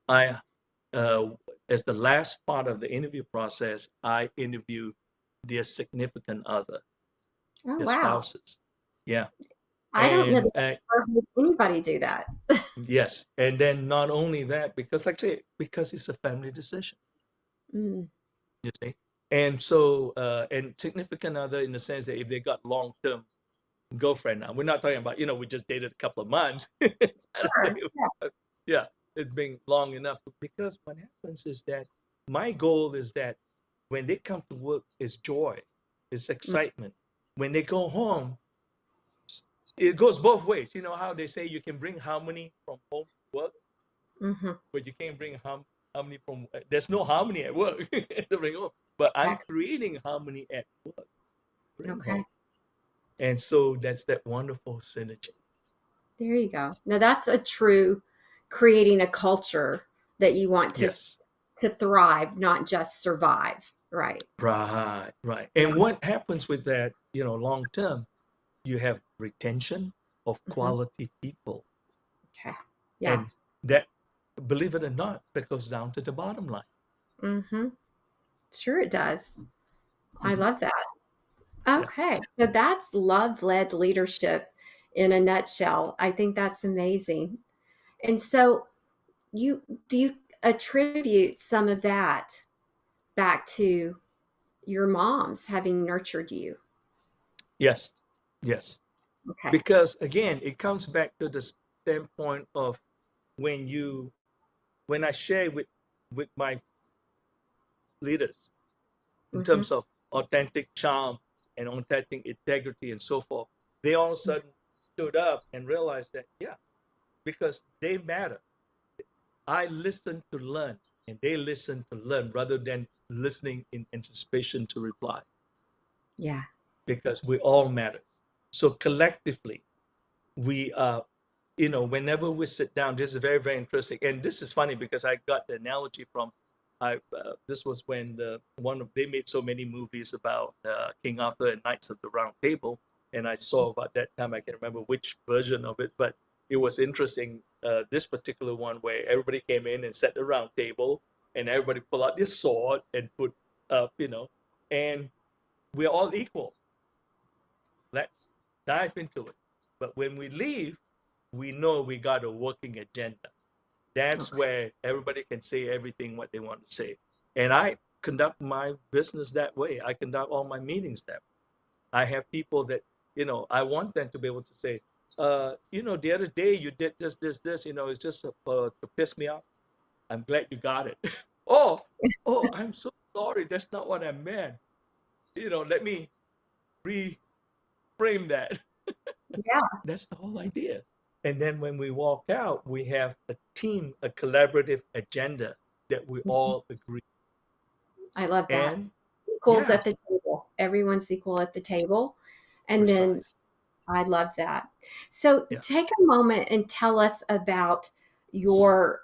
Speaker 3: I, as the last part of the interview process, I interview their significant other,
Speaker 2: Oh,
Speaker 3: their
Speaker 2: wow.
Speaker 3: spouses. Yeah.
Speaker 2: I don't know
Speaker 3: And
Speaker 2: that I've ever heard anybody do that.
Speaker 3: yes. And then not only that, because like I say, because it's a family decision,
Speaker 2: Mm,
Speaker 3: you see. And so, and significant other in the sense that if they got long term girlfriend now. We're not talking about, we just dated a couple of months. I don't think
Speaker 2: sure. Yeah.
Speaker 3: yeah, it's been long enough. Because what happens is that my goal is that when they come to work, it's joy, it's excitement. When they go home, it goes both ways. You know how they say you can bring harmony from home to work,
Speaker 2: Mm-hmm.
Speaker 3: but you can't bring harmony from, there's no harmony at work to bring home. But I'm
Speaker 2: Exactly.
Speaker 3: creating harmony at work, bring
Speaker 2: Okay.
Speaker 3: home. And so that's that wonderful synergy.
Speaker 2: There you go. Now that's a true creating a culture that you want
Speaker 3: Yes.
Speaker 2: to thrive, not just survive. Right.
Speaker 3: Right, right.
Speaker 2: Yeah.
Speaker 3: And what happens with that, long term, you have retention of
Speaker 2: Mm-hmm.
Speaker 3: quality people.
Speaker 2: Okay. Yeah.
Speaker 3: And that, believe it or not, that goes down to the bottom line.
Speaker 2: Mm-hmm. Sure it does. I
Speaker 3: Mhm.
Speaker 2: love that.
Speaker 3: Yeah.
Speaker 2: Okay. So that's love-led leadership in a nutshell. I think that's amazing. And so you do you attribute some of that back to your moms having nurtured you?
Speaker 3: Yes. Yes.
Speaker 2: Okay.
Speaker 3: Because again, it comes back to the standpoint of when you, when I share with my leaders in
Speaker 2: Mm-hmm.
Speaker 3: terms of authentic charm and authentic integrity and so forth, they all of a sudden stood up and realized that, yeah, because they matter. I listen to learn, and they listen to learn rather than listening in anticipation to reply,
Speaker 2: Yeah.
Speaker 3: because we all matter. So collectively, we whenever we sit down, this is very, very interesting, and this is funny because I got the analogy from, this was when they made so many movies about King Arthur and Knights of the Round Table, and I saw about that time, I can't remember which version of it, but it was interesting, this particular one where everybody came in and sat around table, and everybody pull out their sword and put up, and we're all equal. Let's dive into it. But when we leave, we know we got a working agenda. That's
Speaker 2: Okay.
Speaker 3: where everybody can say everything what they want to say. And I conduct my business that way. I conduct all my meetings that way. I have people that, I want them to be able to say, the other day you did this, it's just to piss me off. I'm glad you got it. oh, I'm so sorry. That's not what I meant. Let me reframe that.
Speaker 2: Yeah.
Speaker 3: That's the whole idea. And then when we walk out, we have a team, a collaborative agenda that we
Speaker 2: Mhm.
Speaker 3: all agree.
Speaker 2: I love that.
Speaker 3: And
Speaker 2: Equals
Speaker 3: yeah,
Speaker 2: at the table. Everyone's equal at the table. And then
Speaker 3: precise.
Speaker 2: I love that. So
Speaker 3: Yeah.
Speaker 2: take a moment and tell us about your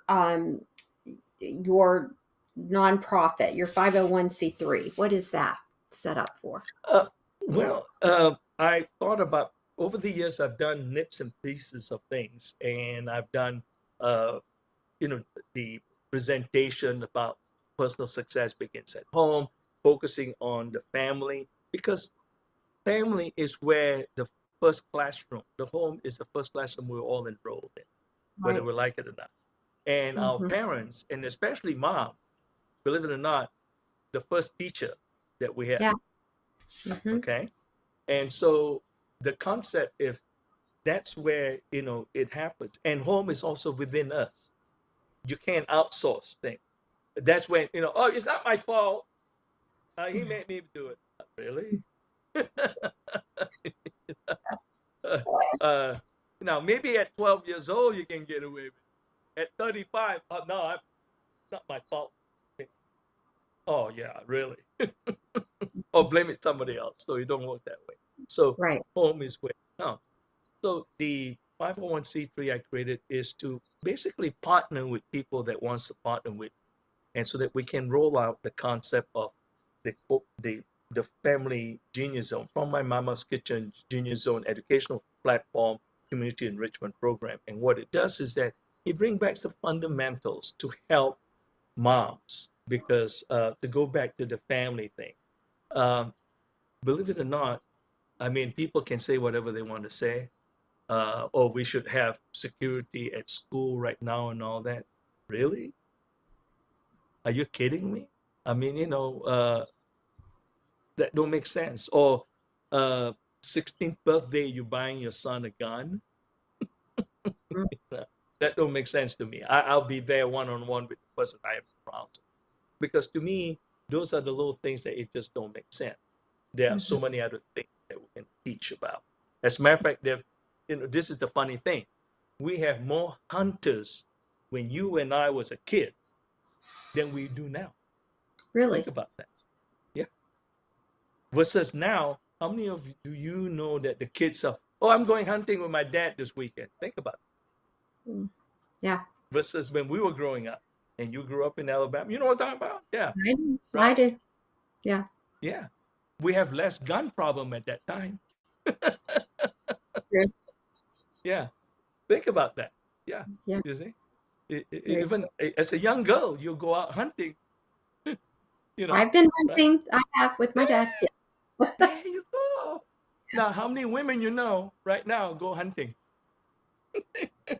Speaker 2: your nonprofit, your 501c3. What is that? set up for?
Speaker 3: Uh, I thought about over the years. I've done nips and pieces of things, and I've done, uh, you know, the presentation about personal success begins at home, focusing on the family, because family is where the first classroom. The home is the first classroom we're all enrolled in, whether
Speaker 2: Right.
Speaker 3: we like it or not. And our
Speaker 2: Hmm.
Speaker 3: parents, and especially mom, believe it or not, the first teacher that we have.
Speaker 2: Yeah. Hmm.
Speaker 3: Okay. And so the concept, if that's where, it happens. And home is also within us. You can't outsource things. That's when, oh, it's not my fault. He made me do it. Really? uh, uh, now, maybe at 12 years old, you can get away with it. At 35, oh, no, it's not my fault. Oh, yeah, really? Or blame it somebody else. So you don't work that way. So
Speaker 2: Right.
Speaker 3: home is where it counts. So the 501c3 I created is to basically partner with people that wants to partner with, and so that we can roll out the concept of the the the family genius zone from my mama's kitchen genius zone educational platform community enrichment program. And what it does is that it brings back the fundamentals to help moms, because to go back to the family thing, um, believe it or not, I mean, people can say whatever they want to say, or we should have security at school right now and all that. Really? Are you kidding me? I mean, that don't make sense. Or, uh, 16th birthday, you buying your son a gun?
Speaker 2: Mm.
Speaker 3: That don't make sense to me. I'll be there one on one with the person I am around. Because to me, those are the little things that it just don't make sense. There are
Speaker 2: Mhm.
Speaker 3: so many other things that we can teach about. As a matter of fact, this is the funny thing. We have more hunters when you and I was a kid than we do now. Think
Speaker 2: Really?
Speaker 3: about that. Yeah. Versus now, how many of you do you know that the kids are, oh, I'm going hunting with my dad this weekend? Think about it.
Speaker 2: Mm. Yeah.
Speaker 3: Versus when we were growing up and you grew up in Alabama. You know what I'm talking about? Yeah.
Speaker 2: I do. I
Speaker 3: Right?
Speaker 2: do. Yeah.
Speaker 3: Yeah. We have less gun problem at that time.
Speaker 2: Good.
Speaker 3: Yeah. Think about that. Yeah.
Speaker 2: Yeah.
Speaker 3: You see?
Speaker 2: Very
Speaker 3: Even as a young girl, you go out hunting,
Speaker 2: I've been
Speaker 3: right?
Speaker 2: hunting. I have with my dad.
Speaker 3: Yeah,
Speaker 2: Yeah.
Speaker 3: there you go. Now, how many women you know right now go hunting?
Speaker 2: A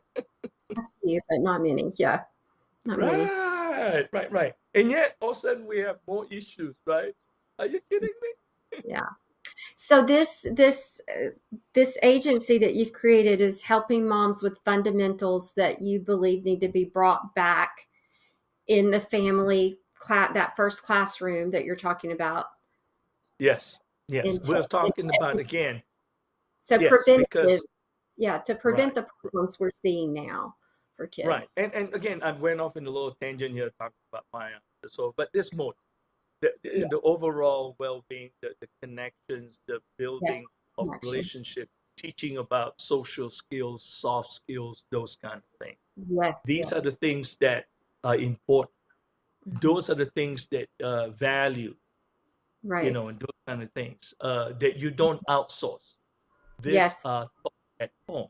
Speaker 2: few, but not many. Yeah. Not many.
Speaker 3: Right, right, right. And yet, all of a sudden, we have more issues, right? Are you kidding me?
Speaker 2: Yeah. So this agency that you've created is helping moms with fundamentals that you believe need to be brought back in the family class, that first classroom that you're talking about.
Speaker 3: Yes, yes.
Speaker 2: Into,
Speaker 3: We're talking about again.
Speaker 2: so
Speaker 3: Yes,
Speaker 2: preventative,
Speaker 3: because
Speaker 2: yeah, to prevent
Speaker 3: right,
Speaker 2: the problems we're seeing now for
Speaker 3: right.
Speaker 2: kids.
Speaker 3: And again, I went off in a little tangent here talking about finance. So, but there's more.
Speaker 2: Yeah.
Speaker 3: The overall well-being, the connections, the
Speaker 2: Yes.
Speaker 3: building of
Speaker 2: Connections.
Speaker 3: relationship, teaching about social skills, soft skills, those kind of things.
Speaker 2: Yes.
Speaker 3: These are
Speaker 2: Yes.
Speaker 3: the things that are important.
Speaker 2: Hmm.
Speaker 3: Those are the things that value,
Speaker 2: Right.
Speaker 3: and those kind of things that you don't outsource. This
Speaker 2: Yes.
Speaker 3: at home.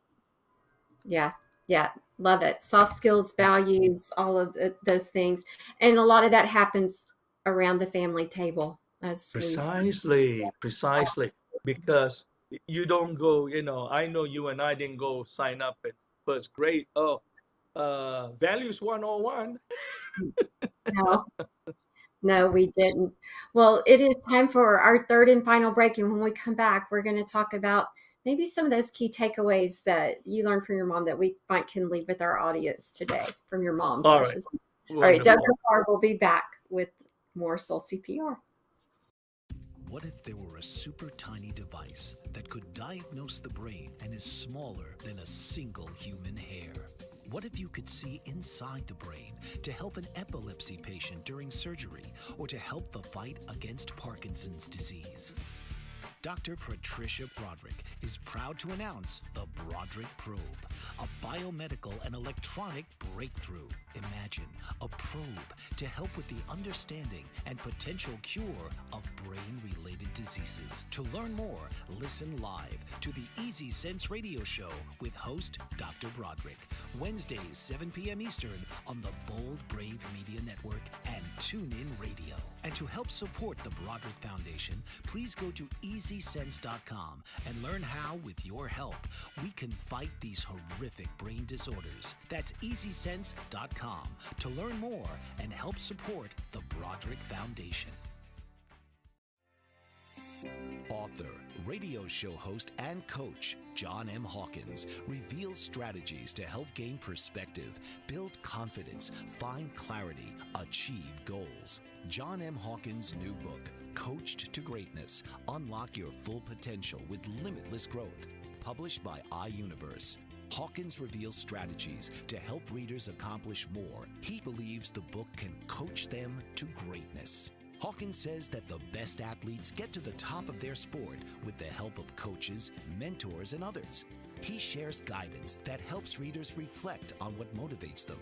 Speaker 2: Yes. Yeah. Love it. Soft skills, values, all of those things. And a lot of that happens around the family table as we.
Speaker 3: Precisely, precisely. Because you don't go, I know you and I didn't go sign up at first grade. Oh, values 101.
Speaker 2: No, no, we didn't. Well, it is time for our third and final break. And when we come back, we're going to talk about maybe some of those key takeaways that you learned from your mom that we might can leave with our audience today from your moms.
Speaker 3: All
Speaker 2: I
Speaker 3: right,
Speaker 2: should say. All right, Dr.
Speaker 3: wonderful.
Speaker 2: Barr will be back with more Soul CPR.
Speaker 1: What if there were a super tiny device that could diagnose the brain and is smaller than a single human hair? What if you could see inside the brain to help an epilepsy patient during surgery or to help the fight against Parkinson's disease? Dr. Patricia Broderick is proud to announce the Broderick Probe, a biomedical and electronic breakthrough. Imagine a probe to help with the understanding and potential cure of brain-related diseases. To learn more, listen live to the Easy Sense Radio Show with host Dr. Broderick, Wednesdays 7 p.m. Eastern on the Bold Brave Media Network and TuneIn Radio. And to help support the Broderick Foundation, please go to EasySense.com and learn how, with your help, we can fight these horrific brain disorders. That's EasySense.com to learn more and help support the Broderick Foundation. Author, radio show host, and coach John M. Hawkins reveals strategies to help gain perspective, build confidence, find clarity, achieve goals. John M. Hawkins' new book, Coached to Greatness, Unlock Your Full Potential with Limitless Growth, published by iUniverse. Hawkins reveals strategies to help readers accomplish more. He believes the book can coach them to greatness. Hawkins says that the best athletes get to the top of their sport with the help of coaches, mentors, and others. He shares guidance that helps readers reflect on what motivates them.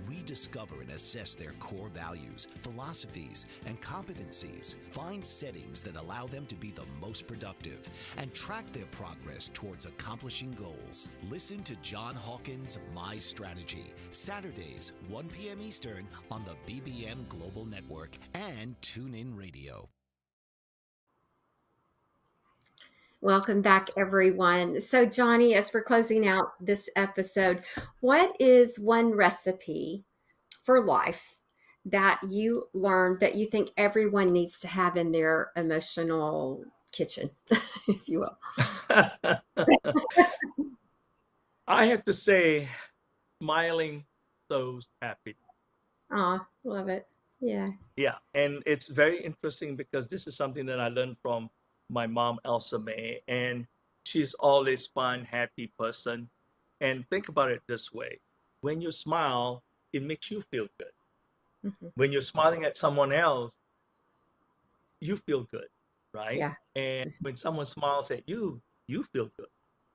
Speaker 1: Rediscover and assess their core values, philosophies, and competencies. Find settings that allow them to be the most productive and track their progress towards accomplishing goals. Listen to John Hawkins' My Strategy, Saturdays, 1 p.m. Eastern on the BBN Global Network and TuneIn Radio.
Speaker 2: Welcome back, everyone. So, Johnny, as we're closing out this episode, what is one recipe for life that you learned that you think everyone needs to have in their emotional kitchen, if you will?
Speaker 3: I have to say, smiling sows happiness.
Speaker 2: Oh, love it. Yeah.
Speaker 3: Yeah, and it's very interesting because this is something that I learned from my mom, Elsa May, and she's always fun, happy person. And think about it this way: when you smile, it makes you feel good.
Speaker 2: Mm-hmm.
Speaker 3: When you're smiling at someone else, you feel good, right?
Speaker 2: Yeah.
Speaker 3: And when someone smiles at you, you feel good.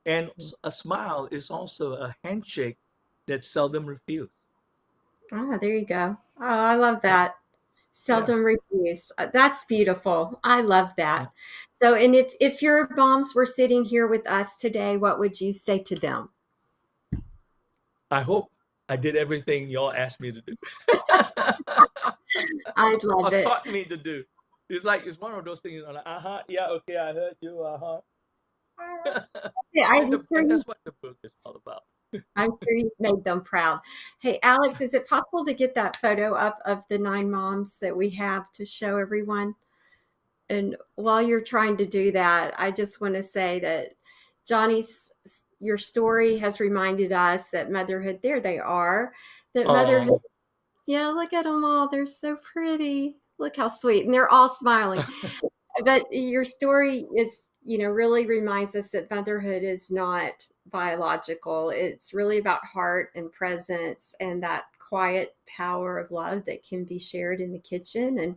Speaker 3: And a smile is also a handshake that's seldom refused.
Speaker 2: Oh, there you go. Oh, I love
Speaker 3: Yeah,
Speaker 2: that.
Speaker 3: yeah,
Speaker 2: Seldom refused. That's beautiful. I love
Speaker 3: yeah.
Speaker 2: that. So, and if your moms were sitting here with us today, what would you say to them?
Speaker 3: I hope I did everything y'all asked me to do.
Speaker 2: I'd love
Speaker 3: Or
Speaker 2: it.
Speaker 3: taught me to do. It's like it's one of those things. I'm like, yeah, okay, I heard you,
Speaker 2: Yeah,
Speaker 3: and that's what the book is all about.
Speaker 2: I'm sure you made them proud. Hey, Alex, is it possible to get that photo up of the 9 moms that we have to show everyone? And while you're trying to do that, I just want to say that Johnny's, your story has reminded us that motherhood, there they are, that motherhood,
Speaker 3: Oh,
Speaker 2: yeah, look at them all. They're so pretty. Look how sweet. And they're all smiling. But your story is, really reminds us that motherhood is not biological. It's really about heart and presence and that quiet power of love that can be shared in the kitchen.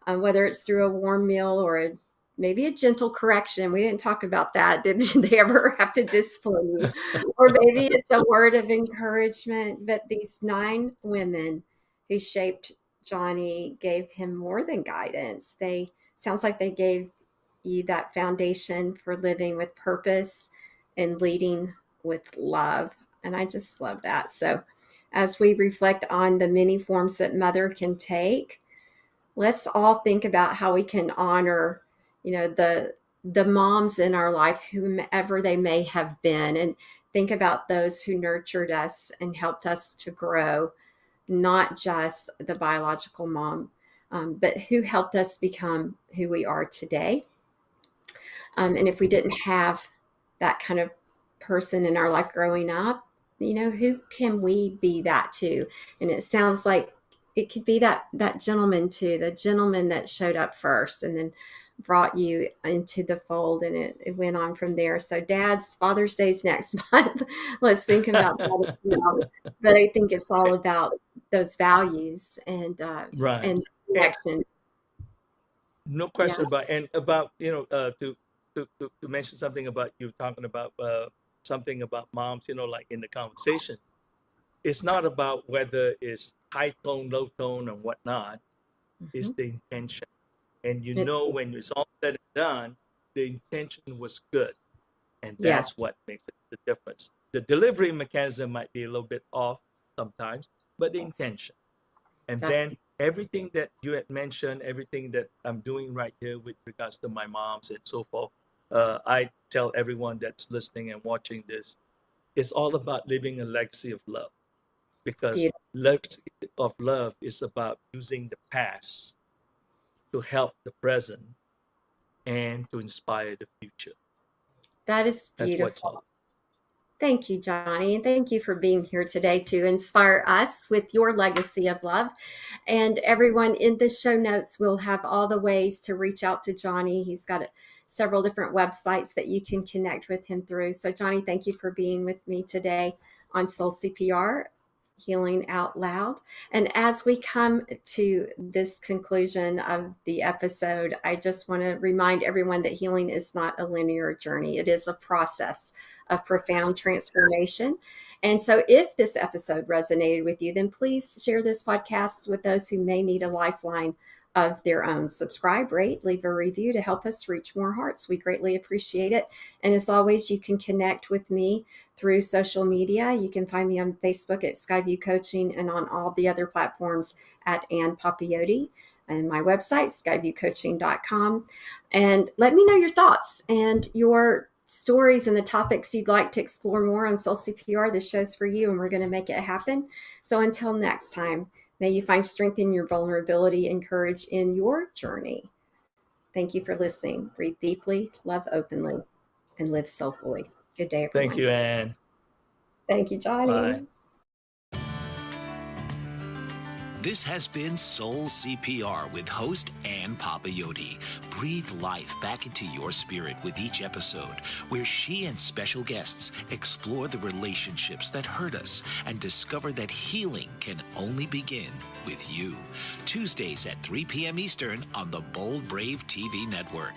Speaker 2: And whether it's through a warm meal or maybe a gentle correction. We didn't talk about that. Did they ever have to discipline you? Or maybe it's a word of encouragement. But these 9 women who shaped Johnny gave him more than guidance. They sounds like they gave you that foundation for living with purpose and leading with love. And I just love that. So as we reflect on the many forms that mother can take, let's all think about how we can honor, the moms in our life, whomever they may have been, and think about those who nurtured us and helped us to grow, not just the biological mom, but who helped us become who we are today. And if we didn't have that kind of person in our life growing up, who can we be that to? And it sounds like it could be that gentleman too, the gentleman that showed up first and then brought you into the fold, and it went on from there. So Dad's Father's Day's next month. Let's think about that as well. But I think it's all about those values and
Speaker 3: right. And
Speaker 2: connection.
Speaker 3: no
Speaker 2: Yeah.
Speaker 3: question about, and about, to to mention something about you talking about something about moms, like in the conversation, it's not about whether it's high tone, low tone, and whatnot. It's
Speaker 2: Mhm.
Speaker 3: the intention. And
Speaker 2: It,
Speaker 3: when it's all said and done, the intention was good. And
Speaker 2: yeah,
Speaker 3: that's what makes the difference. The delivery mechanism might be a little bit off sometimes, but the
Speaker 2: that's
Speaker 3: intention. And
Speaker 2: that's
Speaker 3: then everything that you had mentioned, everything that I'm doing right here with regards to my moms and so forth, I tell everyone that's listening and watching this, it's all about living a legacy of love, because
Speaker 2: beautiful.
Speaker 3: legacy of love is about using the past to help the present and to inspire the future.
Speaker 2: That is
Speaker 3: That's what's
Speaker 2: beautiful.
Speaker 3: all.
Speaker 2: Thank you, Johnny. And thank you for being here today to inspire us with your legacy of love. And everyone, in the show notes, we'll have all the ways to reach out to Johnny. He's got several different websites that you can connect with him through. So, Johnny, thank you for being with me today on Soul CPR, Healing Out Loud. And as we come to this conclusion of the episode, I just want to remind everyone that healing is not a linear journey, it is a process of profound transformation. And so, if this episode resonated with you, then please share this podcast with those who may need a lifeline of their own. Subscribe, rate, leave a review to help us reach more hearts. We greatly appreciate it. And as always, you can connect with me through social media. You can find me on Facebook at Skyview Coaching and on all the other platforms at Ann Papayotti, and my website, skyviewcoaching.com. And let me know your thoughts and your stories and the topics you'd like to explore more on Soul CPR. This show's for you, and we're going to make it happen. So until next time, may you find strength in your vulnerability and courage in your journey. Thank you for listening. Breathe deeply, love openly, and live soulfully. Good day,
Speaker 3: Thank
Speaker 2: everyone.
Speaker 3: you, Anne.
Speaker 2: Thank you,
Speaker 3: Bye.
Speaker 2: Johnny.
Speaker 1: This has been Soul CPR with host Ann Papayotti. Breathe life back into your spirit with each episode, where she and special guests explore the relationships that hurt us and discover that healing can only begin with you. Tuesdays at 3 p.m. Eastern on the Bold Brave TV network.